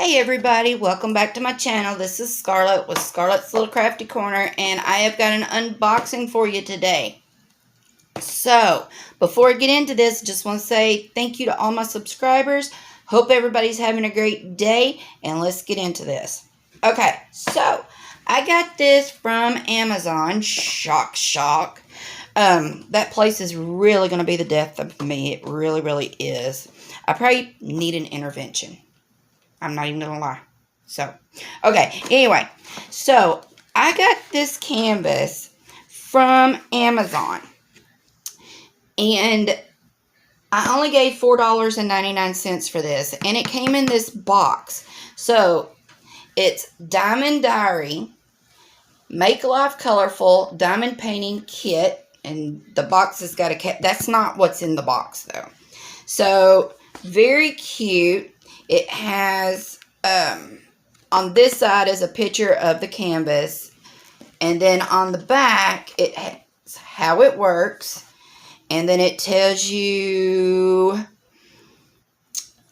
Hey everybody, welcome back to my channel. This is Scarlett with Scarlett's Little Crafty Corner, and I have got an unboxing for you today. So, before I get into this, just want to say thank you to all my subscribers. Hope everybody's having a great day, and let's get into this. Okay, so, I got this from Amazon. Shock, shock. That place is really going to be the death of me. It really, really is. I probably need an intervention. I'm not even going to lie. So, okay. Anyway, so I got this canvas from Amazon. And I only gave $4.99 for this. And it came in this box. So, it's Diamond Diary, Make Life Colorful, Diamond Painting Kit. And the box has got a cat. That's not what's in the box, though. So, very cute. It has, on this side is a picture of the canvas. And then on the back, it has how it works. And then it tells you,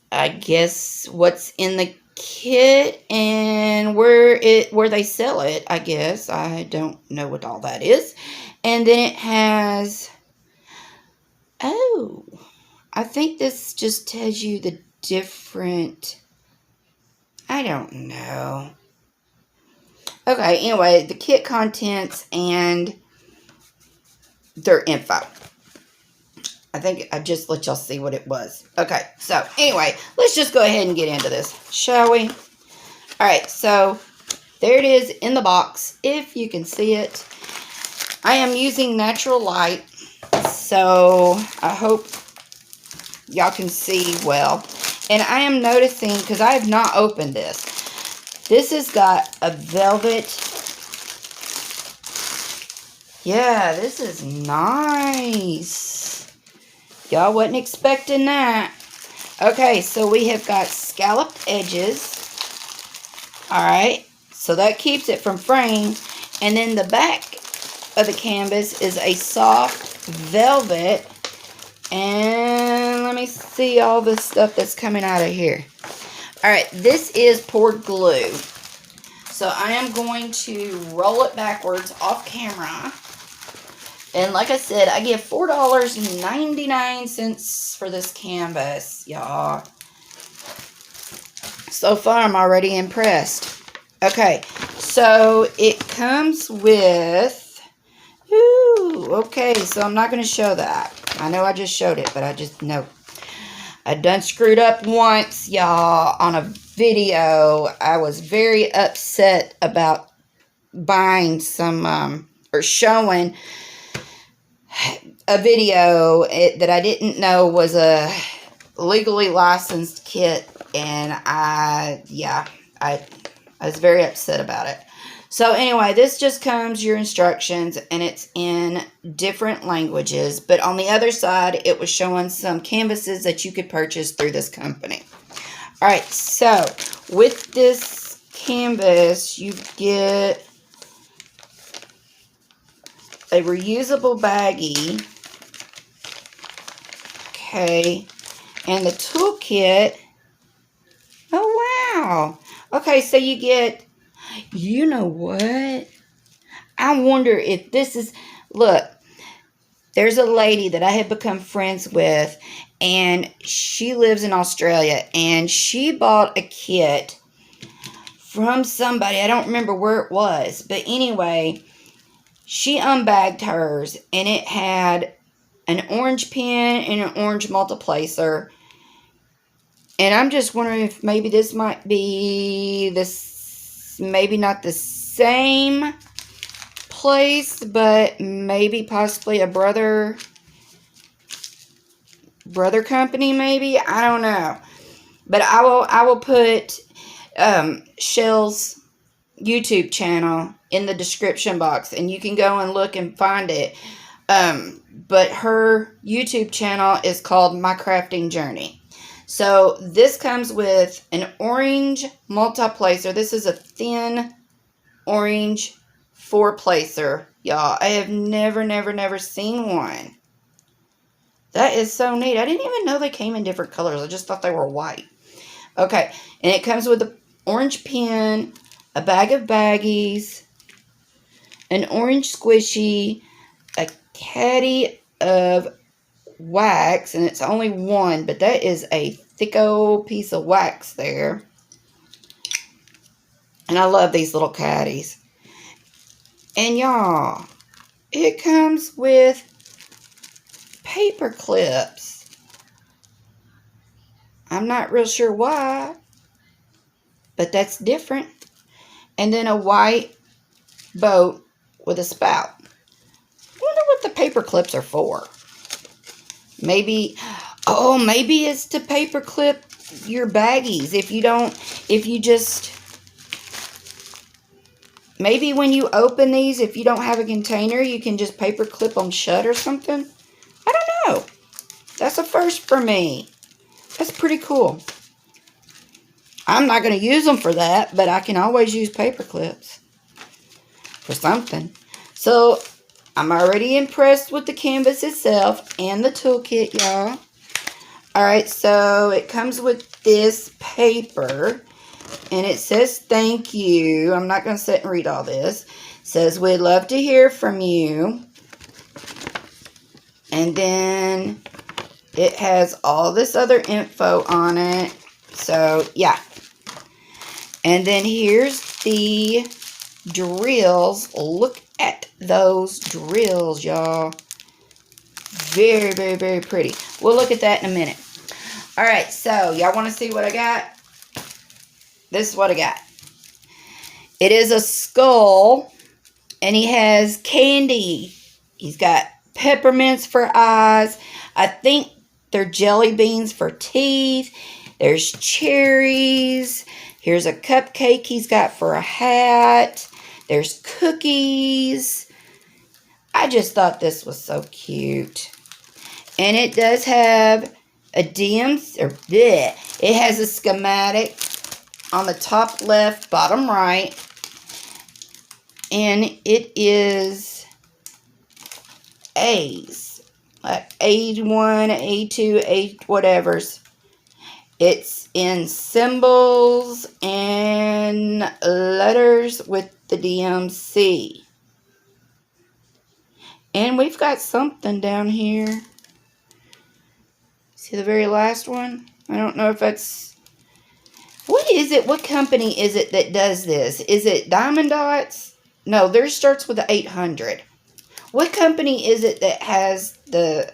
I guess, what's in the kit and where they sell it, I guess. I don't know what all that is. And then it has, oh, I think this just tells you the different, I don't know. Okay, anyway, the kit contents and their info. I think I just let y'all see what it was. Okay, so anyway, let's just go ahead and get into this, shall we? Alright, so there it is in the box, if you can see it. I am using natural light, so I hope y'all can see well. And I am noticing, because I have not opened this, this has got a velvet. Yeah, this is nice. Y'all wasn't expecting that. Okay, so we have got scalloped edges. Alright, so that keeps it from fraying. And then the back of the canvas is a soft velvet. And let me see all the stuff that's coming out of here. Alright, this is poured glue. So I am going to roll it backwards off camera. And like I said, I give $4.99 for this canvas, y'all. So far, I'm already impressed. Okay, so it comes with... Ooh, okay, so I'm not going to show that. I know I just showed it, but I just know. I done screwed up once, y'all, on a video. I was very upset about buying some, or showing a video that I didn't know was a legally licensed kit. And I was very upset about it. So anyway, this just comes your instructions, and it's in different languages. But on the other side, it was showing some canvases that you could purchase through this company. Alright, so with this canvas, you get a reusable baggie. Okay, and the toolkit. Oh, wow. Okay, so you get... You know what? I wonder if this is... Look, there's a lady that I have become friends with, and she lives in Australia, and she bought a kit from somebody. I don't remember where it was, but anyway, she unbagged hers, and it had an orange pen and an orange multiplacer. And I'm just wondering if maybe this might be this... Maybe not the same place, but maybe possibly a brother company, maybe. I don't know. But I will put Shell's YouTube channel in the description box, and you can go and look and find it. But her YouTube channel is called My Crafting Journey. So, this comes with an orange multi-placer. This is a thin orange 4-placer, y'all. I have never seen one. That is so neat. I didn't even know they came in different colors. I just thought they were white. Okay, and it comes with an orange pen, a bag of baggies, an orange squishy, a caddy of wax, and it's only one, but that is a thick old piece of wax there. And I love these little caddies. And y'all, it comes with paper clips. I'm not real sure why, but that's different. And then a white boat with a spout. I wonder what the paper clips are for. Maybe, oh, maybe it's to paper clip your baggies. Maybe when you open these, if you don't have a container, you can just paper clip them shut or something. I don't know. That's a first for me. That's pretty cool. I'm not going to use them for that, but I can always use paper clips for something. So, I'm already impressed with the canvas itself and the toolkit, y'all. Alright, so it comes with this paper. And it says thank you. I'm not going to sit and read all this. It says we'd love to hear from you. And then it has all this other info on it. So, yeah. And then here's the drills. Look at those drills, y'all. Very, very, very pretty. We'll look at that in a minute. Alright, so y'all want to see what I got? This is what I got. It is a skull, and he has candy. He's got peppermints for eyes. I think they're jelly beans for teeth. There's cherries. Here's a cupcake he's got for a hat. There's cookies. I just thought this was so cute. And it does have a it has a schematic on the top left, bottom right. And it is A's. Like A1, A2, A whatever's. It's in symbols and letters with the DMC. And we've got something down here. See the very last one? I don't know if that's... What is it? What company is it that does this? Is it Diamond Dots? No, theirs starts with the 800. What company is it that has they're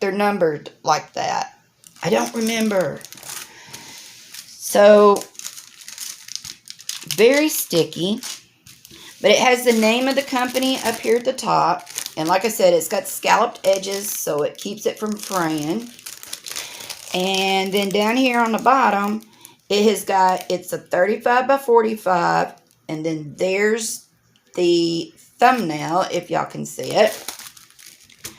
numbered like that? I don't remember. So, very sticky. But it has the name of the company up here at the top. And like I said, it's got scalloped edges, so it keeps it from fraying. And then down here on the bottom, it's a 35 by 45. And then there's the thumbnail, if y'all can see it.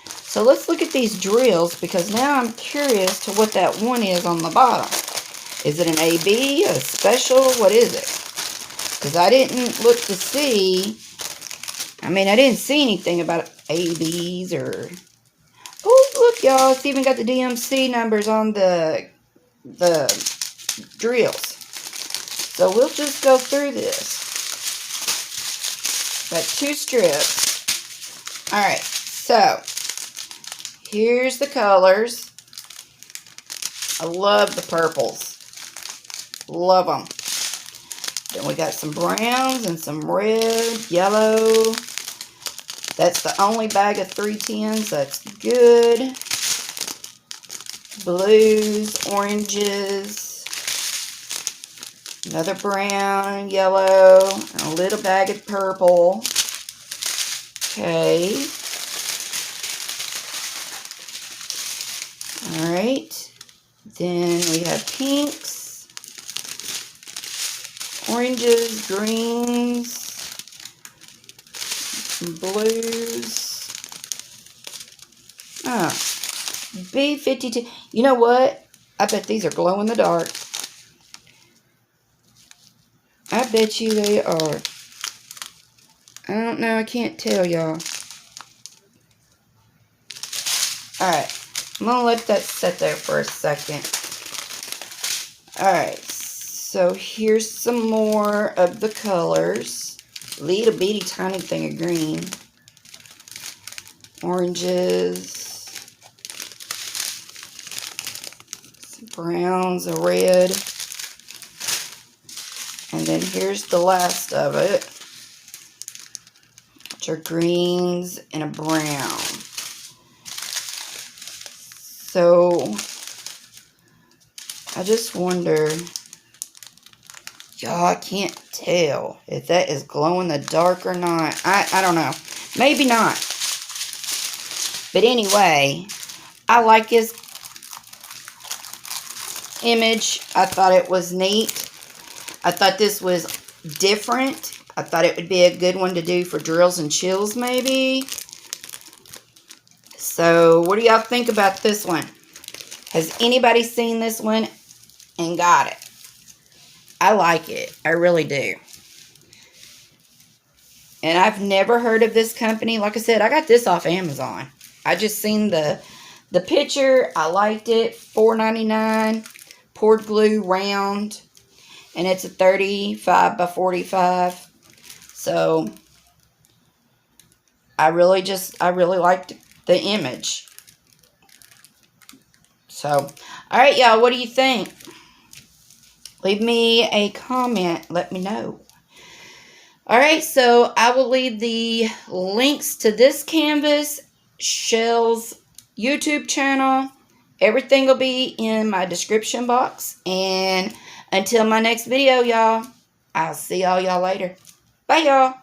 So let's look at these drills, because now I'm curious to what that one is on the bottom. Is it an AB, a special? What is it? Because I didn't look to see. I mean, I didn't see anything about ABs or... Oh, look, y'all. It's even got the DMC numbers on the drills. So we'll just go through this. Got 2 strips. Alright, so here's the colors. I love the purples. Love them. Then we got some browns and some red, yellow. That's the only bag of 310s. That's good. Blues, oranges. Another brown, yellow, and a little bag of purple. Okay. Alright. Then we have pinks, oranges, greens, some blues. Oh, B52. You know what? I bet these are glow in the dark. I bet you they are. I don't know. I can't tell y'all. Alright. I'm going to let that sit there for a second. Alright, so here's some more of the colors. Little bitty tiny thing of green. Oranges. Some browns, a red. And then here's the last of it, which are greens and a brown. So, I just wonder, y'all, I can't tell if that is glow in the dark or not. I don't know. Maybe not. But anyway, I like his image. I thought it was neat. I thought this was different. I thought it would be a good one to do for drills and chills, maybe. So, what do y'all think about this one? Has anybody seen this one and got it? I like it. I really do. And I've never heard of this company. Like I said, I got this off Amazon. I just seen the picture. I liked it. $4.99. Poured glue, round. And it's a 35 by 45. So, I really liked the image. So, alright y'all, what do you think? Leave me a comment. Let me know. Alright, so I will leave the links to this canvas, Shell's YouTube channel. Everything will be in my description box. And until my next video, y'all, I'll see all y'all later. Bye, y'all.